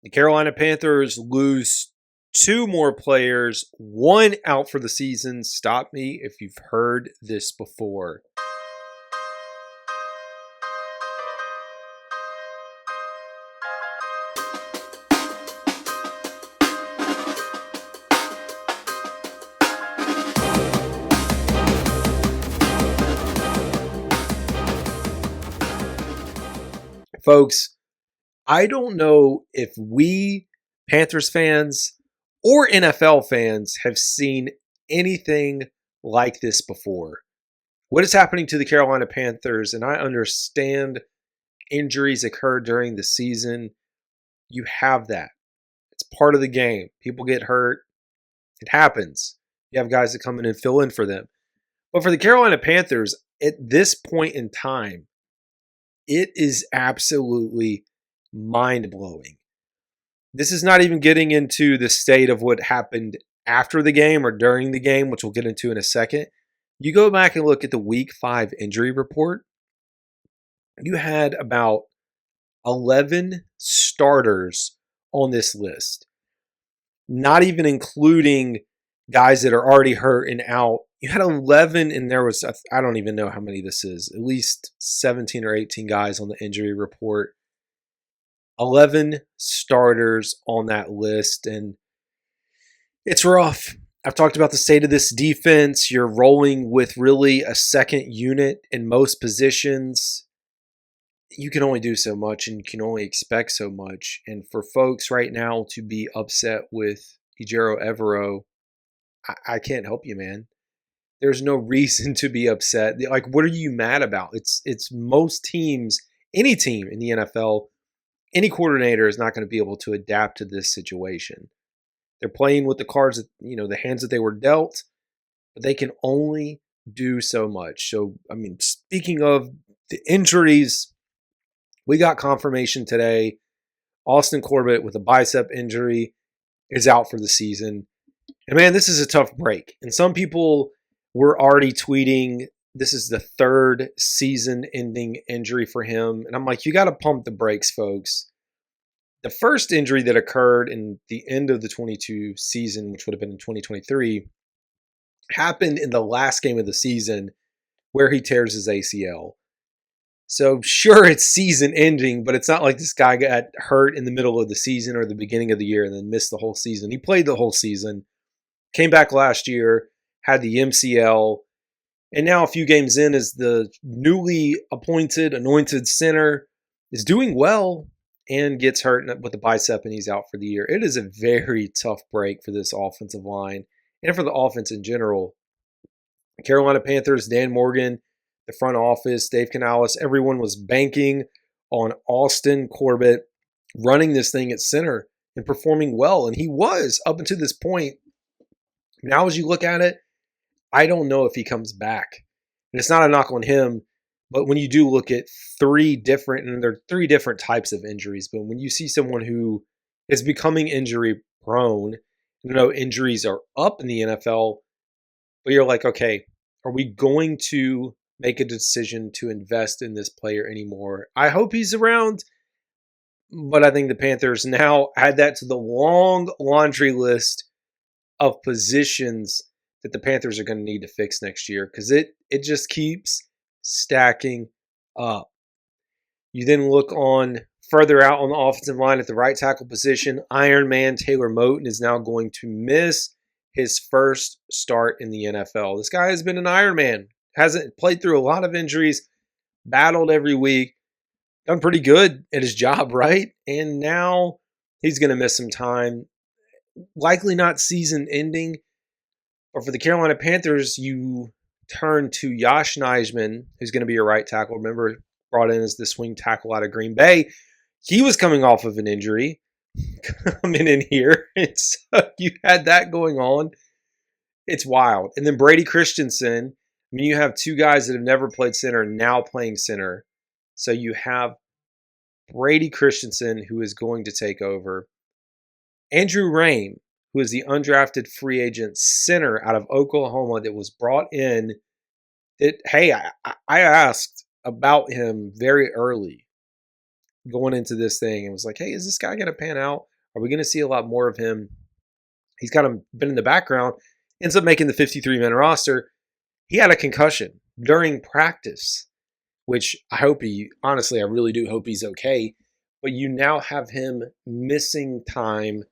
The Carolina Panthers lose two more players, one out for the season. Stop me if you've heard this before. Folks, I don't know if we Panthers fans or NFL fans have seen anything like this before. What is happening to the Carolina Panthers? And I understand injuries occur during the season. You have that. It's part of the game. People get hurt. It happens. You have guys that come in and fill in for them. But for the Carolina Panthers, at this point in time, it is absolutely mind-blowing. This is not even getting into the state of what happened after the game or during the game, which we'll get into in a second. You go back and look at the Week 5 injury report, you had about 11 starters on this list, not even including guys that are already hurt and out. You had 11, and there was, I don't even know how many this is, at least 17 or 18 guys on the injury report. 11 starters on that list, and it's rough. I've talked about the state of this defense. You're rolling with really a second unit in most positions. You can only do so much, and you can only expect so much. And for folks right now to be upset with Ejiro Evero, I can't help you, man. There's no reason to be upset. Like, what are you mad about? It's most teams, any team in the NFL, any coordinator is not going to be able to adapt to this situation. They're playing with the cards that, the hands that they were dealt, but they can only do so much. So, speaking of the injuries, we got confirmation today. Austin Corbett with a bicep injury is out for the season. And man, this is a tough break. And some people were already tweeting, this is the third season-ending injury for him. And I'm like, you got to pump the brakes, folks. The first injury that occurred in the end of the 22 season, which would have been in 2023, happened in the last game of the season where he tears his ACL. So sure, it's season ending, but it's not like this guy got hurt in the middle of the season or the beginning of the year and then missed the whole season. He played the whole season, came back last year, had the MCL, and now a few games in as the newly anointed center is doing well and gets hurt with the bicep and he's out for the year. It is a very tough break for this offensive line and for the offense in general. Carolina Panthers, Dan Morgan, the front office, Dave Canales, everyone was banking on Austin Corbett running this thing at center and performing well. And he was up until this point. Now, as you look at it, I don't know if he comes back. And it's not a knock on him, but when you do look at there are three different types of injuries. But when you see someone who is becoming injury prone, injuries are up in the NFL, but you're like, okay, are we going to make a decision to invest in this player anymore? I hope he's around, but I think the Panthers now add that to the long laundry list of positions that the Panthers are going to need to fix next year because it just keeps stacking up. You then look on further out on the offensive line at the right tackle position. Iron Man Taylor Moton is now going to miss his first start in the NFL. This guy has been an Iron Man. Hasn't played through a lot of injuries, battled every week, done pretty good at his job, right? And now he's going to miss some time. Likely not season ending. But for the Carolina Panthers, you turn to Josh Nijman, who's going to be your right tackle. Remember, brought in as the swing tackle out of Green Bay. He was coming off of an injury coming in here. You had that going on. It's wild. And then Brady Christensen. You have two guys that have never played center now playing center. So you have Brady Christensen, who is going to take over. Andrew Raym, who is the undrafted free agent center out of Oklahoma that was brought in. I asked about him very early. going into this thing and was like, hey, is this guy going to pan out? Are we going to see a lot more of him? He's kind of been in the background, ends up making the 53-man roster. He had a concussion during practice, which I really do hope he's okay. But you now have him missing time.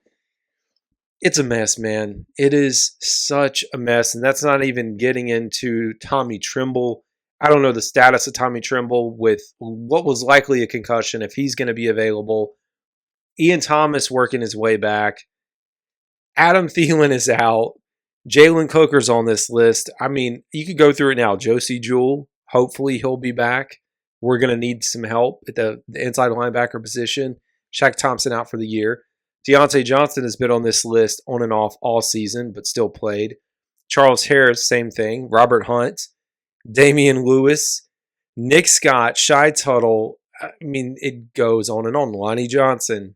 It's a mess, man. It is such a mess. And that's not even getting into Tommy Tremble. I don't know the status of Tommy Tremble with what was likely a concussion, if he's going to be available. Ian Thomas working his way back. Adam Thielen is out. Jalen Coker's on this list. I mean, you could go through it now. Josie Jewell, hopefully he'll be back. We're going to need some help at the inside linebacker position. Shaq Thompson out for the year. Deontay Johnson has been on this list on and off all season, but still played. Charles Harris, same thing. Robert Hunt, Damian Lewis, Nick Scott, Shy Tuttle. I mean, it goes on and on. Lonnie Johnson,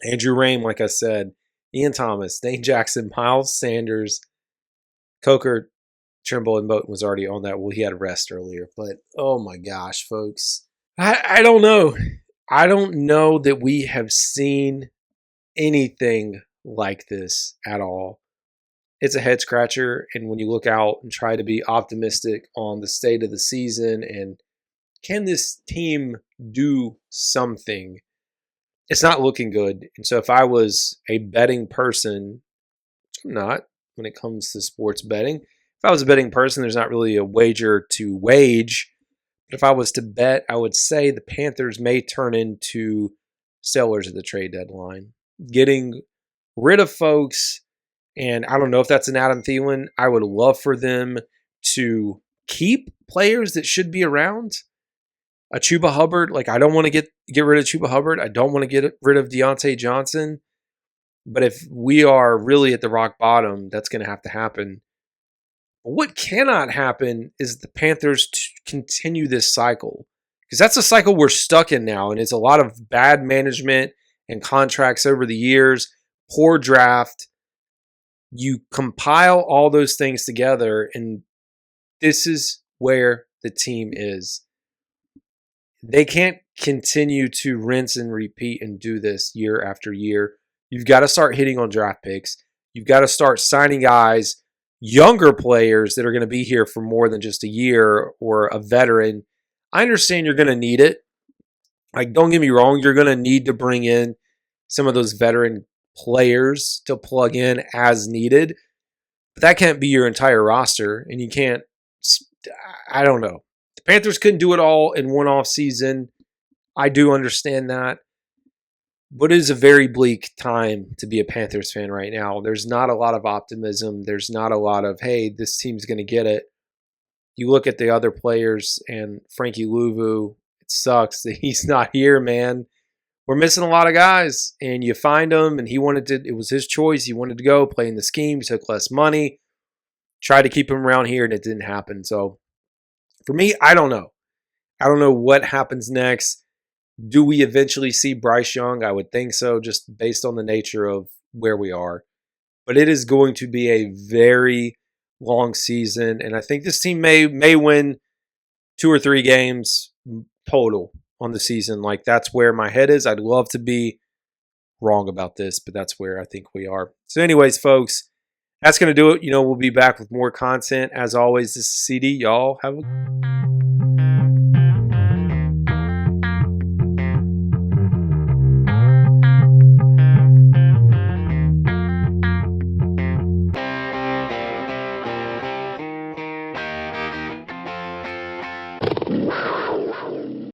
Andrew Raym, like I said, Ian Thomas, Dane Jackson, Miles Sanders, Coker, Trimble, and Moten was already on that. Well, he had rest earlier. But, oh my gosh, folks. I don't know. I don't know that we have seen anything like this at all. It's a head scratcher. And when you look out and try to be optimistic on the state of the season and can this team do something, it's not looking good. And so if I was a betting person, which I'm not when it comes to sports betting, if I was a betting person, there's not really a wager to wage. But if I was to bet, I would say the Panthers may turn into sellers at the trade deadline, getting rid of folks. And I don't know if that's an Adam Thielen. I would love for them to keep players that should be around. A Chuba Hubbard, like I don't want to get rid of Chuba Hubbard. I don't want to get rid of Deontay Johnson. But if we are really at the rock bottom, that's going to have to happen. What cannot happen is the Panthers continue this cycle, because that's a cycle we're stuck in now, and it's a lot of bad management and contracts over the years, poor draft. You compile all those things together, and this is where the team is. They can't continue to rinse and repeat and do this year after year. You've got to start hitting on draft picks. You've got to start signing guys, younger players that are going to be here for more than just a year, or a veteran. I understand you're going to need it. Like, don't get me wrong, you're going to need to bring in some of those veteran players to plug in as needed. But that can't be your entire roster, and you can't, I don't know. The Panthers couldn't do it all in one off season. I do understand that. But it is a very bleak time to be a Panthers fan right now. There's not a lot of optimism. There's not a lot of, hey, this team's going to get it. You look at the other players, and Frankie Louvu, it sucks that he's not here, man. We're missing a lot of guys, and you find him, and it was his choice. He wanted to go play in the scheme. He took less money. Tried to keep him around here, and it didn't happen. So for me, I don't know. I don't know what happens next. Do we eventually see Bryce Young? I would think so, just based on the nature of where we are. But it is going to be a very long season, and I think this team may win 2 or 3 games total on the season. Like, that's where my head is. I'd love to be wrong about this, but that's where I think we are. So anyways, folks, that's going to do it. We'll be back with more content. As always, this is CD. Y'all have a